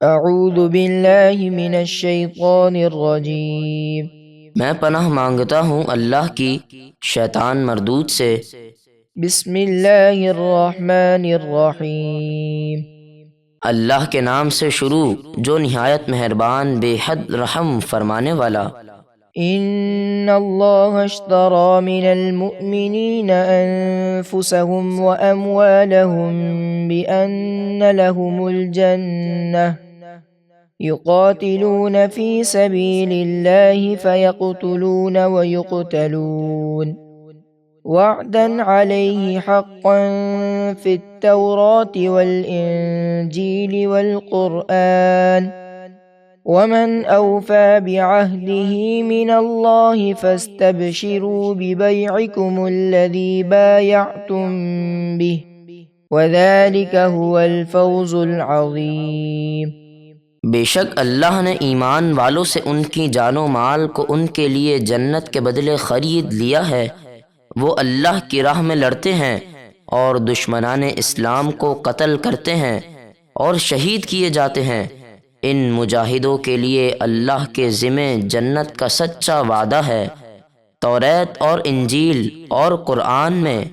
اعوذ باللہ من الشیطان الرجیم۔ میں پناہ مانگتا ہوں اللہ کی شیطان مردود سے۔ بسم اللہ الرحمن الرحیم۔ اللہ کے نام سے شروع جو نہایت مہربان بے حد رحم فرمانے والا۔ ان اللہ اشترى من المؤمنین انفسهم واموالهم بان لهم الجنہ يقاتلون في سبيل الله فيقتلون ويقتلون وعدا عليه حقا في التوراة والإنجيل والقرآن ومن أوفى بعهده من الله فاستبشروا ببيعكم الذي بايعتم به وذلك هو الفوز العظيم۔ بے شک اللہ نے ایمان والوں سے ان کی جان و مال کو ان کے لیے جنت کے بدلے خرید لیا ہے۔ وہ اللہ کی راہ میں لڑتے ہیں اور دشمنان اسلام کو قتل کرتے ہیں اور شہید کیے جاتے ہیں۔ ان مجاہدوں کے لیے اللہ کے ذمے جنت کا سچا وعدہ ہے، توریت اور انجیل اور قرآن میں۔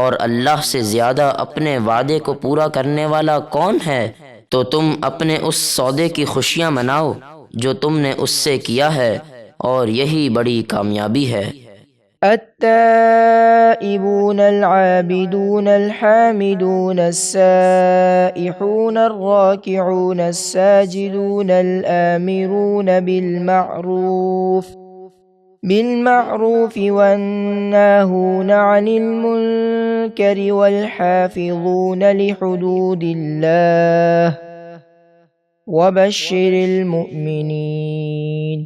اور اللہ سے زیادہ اپنے وعدے کو پورا کرنے والا کون ہے؟ تو تم اپنے اس سودے کی خوشیاں مناؤ جو تم نے اس سے کیا ہے، اور یہی بڑی کامیابی ہے۔ التائبون العابدون الحامدون السائحون الراكعون الساجدون الآمرون بالمعروف والناهون عن المنكر والحافظون لحدود الله وبشر المؤمنین۔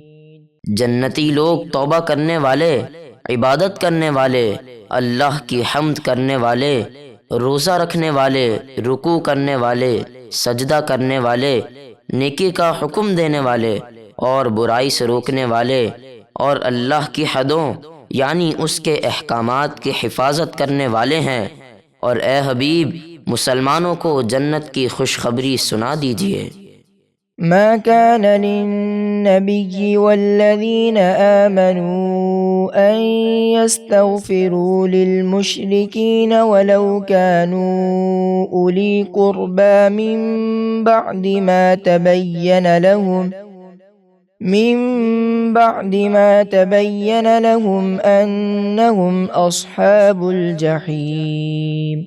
جنتی لوگ توبہ کرنے والے، عبادت کرنے والے، اللہ کی حمد کرنے والے، روزہ رکھنے والے، رکوع کرنے والے، سجدہ کرنے والے، نیکی کا حکم دینے والے اور برائی سے روکنے والے، اور اللہ کی حدوں یعنی اس کے احکامات کی حفاظت کرنے والے ہیں۔ اور اے حبیب، مسلمانوں کو جنت کی خوشخبری سنا دیجیے۔ ما كان للنبي والذين آمنوا أن يستغفروا للمشركين ولو كانوا أولي قربى من بعد ما تبين لهم أنهم أصحاب الجحيم۔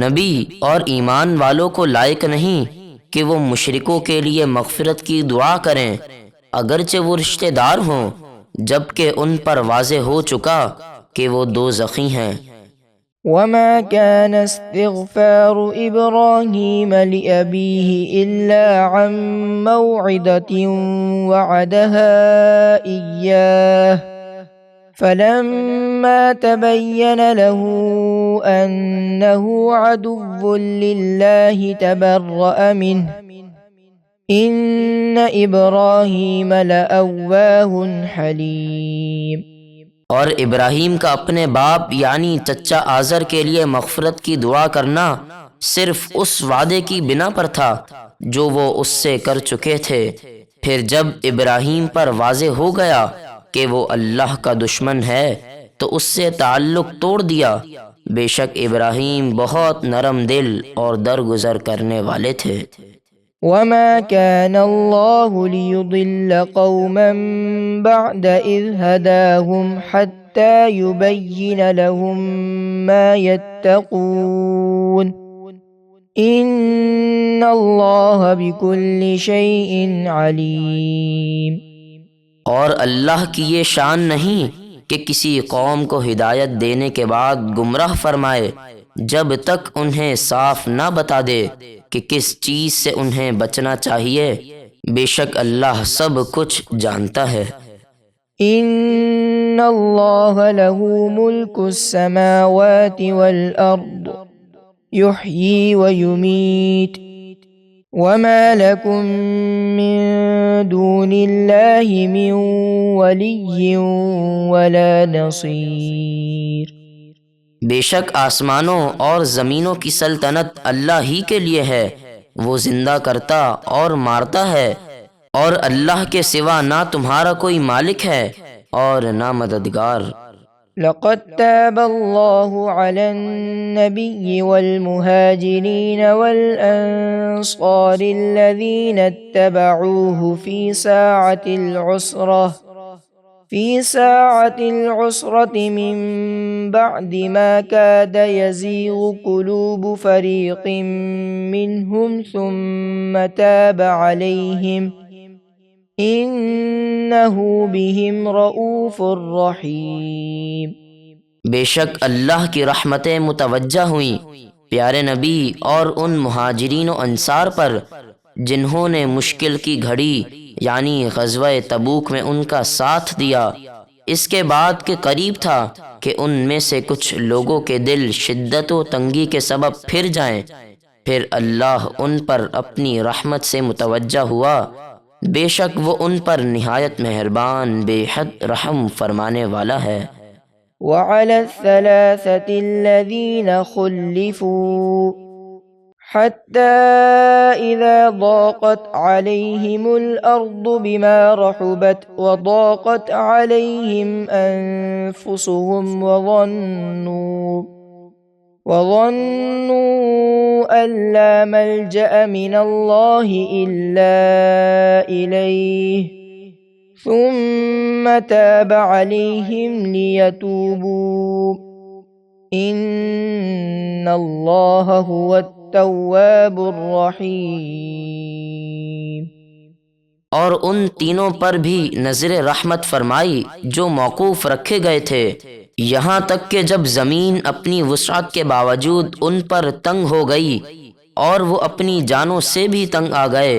نبی اور ایمان والوں کو لائق نہیں کہ وہ مشرکوں کے لیے مغفرت کی دعا کریں اگرچہ وہ رشتہ دار ہوں، جبکہ ان پر واضح ہو چکا کہ وہ دوزخی ہیں۔ وما كان استغفار إبراهيم لأبيه إلا عن موعدة وعدها إياه فلما تبين له أنه عدو لله تبرأ منه إن إبراهيم لأواه حليم۔ اور ابراہیم کا اپنے باپ یعنی چچا آزر کے لیے مغفرت کی دعا کرنا صرف اس وعدے کی بنا پر تھا جو وہ اس سے کر چکے تھے۔ پھر جب ابراہیم پر واضح ہو گیا کہ وہ اللہ کا دشمن ہے تو اس سے تعلق توڑ دیا۔ بے شک ابراہیم بہت نرم دل اور درگزر کرنے والے تھے۔ وما كان الله ليضل قوما بعد إذ هداهم حتى يبين لهم ما يتقون إن الله بكل شيء عليم۔ اور اللہ کی یہ شان نہیں کہ کسی قوم کو ہدایت دینے کے بعد گمراہ فرمائے جب تک انہیں صاف نہ بتا دے کہ کس چیز سے انہیں بچنا چاہیے۔ بے شک اللہ سب کچھ جانتا ہے۔ ان اللہ لہ ملک السماوات والارض یحیی ویمیت وما لکم من دون اللہ من ولی ولا نصیر۔ بے شک آسمانوں اور زمینوں کی سلطنت اللہ ہی کے لیے ہے، وہ زندہ کرتا اور مارتا ہے، اور اللہ کے سوا نہ تمہارا کوئی مالک ہے اور نہ مددگار۔ لقد تاب الله على النبي والمهاجرين والأنصار الذين اتبعوه في ساعة العسرة من بعد ما كاد يزيغ قلوب فريق منهم ثم تاب عليهم إنه بهم رؤوف رحيم۔ بے شک اللہ کی رحمتیں متوجہ ہوئیں پیارے نبی اور ان مہاجرین و انصار پر جنہوں نے مشکل کی گھڑی یعنی غزوہ تبوک میں ان کا ساتھ دیا، اس کے بعد کہ قریب تھا کہ ان میں سے کچھ لوگوں کے دل شدت و تنگی کے سبب پھر جائیں، پھر اللہ ان پر اپنی رحمت سے متوجہ ہوا، بے شک وہ ان پر نہایت مہربان بے حد رحم فرمانے والا ہے۔ وعلى الثلاثة الذين خلفوا حتى إذا ضاقت عليهم الأرض بما رحبت وضاقت عليهم أنفسهم وظنوا أن لا ملجأ من الله إلا إليه ثم تاب عليهم ليتوبوا إن الله هو التواب الرحیم۔ اور ان تینوں پر بھی نظر رحمت فرمائی جو موقوف رکھے گئے تھے، یہاں تک کہ جب زمین اپنی وسعت کے باوجود ان پر تنگ ہو گئی اور وہ اپنی جانوں سے بھی تنگ آ گئے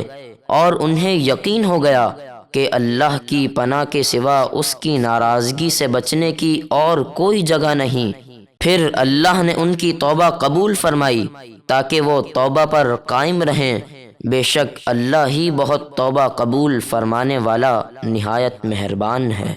اور انہیں یقین ہو گیا کہ اللہ کی پناہ کے سوا اس کی ناراضگی سے بچنے کی اور کوئی جگہ نہیں، پھر اللہ نے ان کی توبہ قبول فرمائی تاکہ وہ توبہ پر قائم رہیں، بے شک اللہ ہی بہت توبہ قبول فرمانے والا نہایت مہربان ہے۔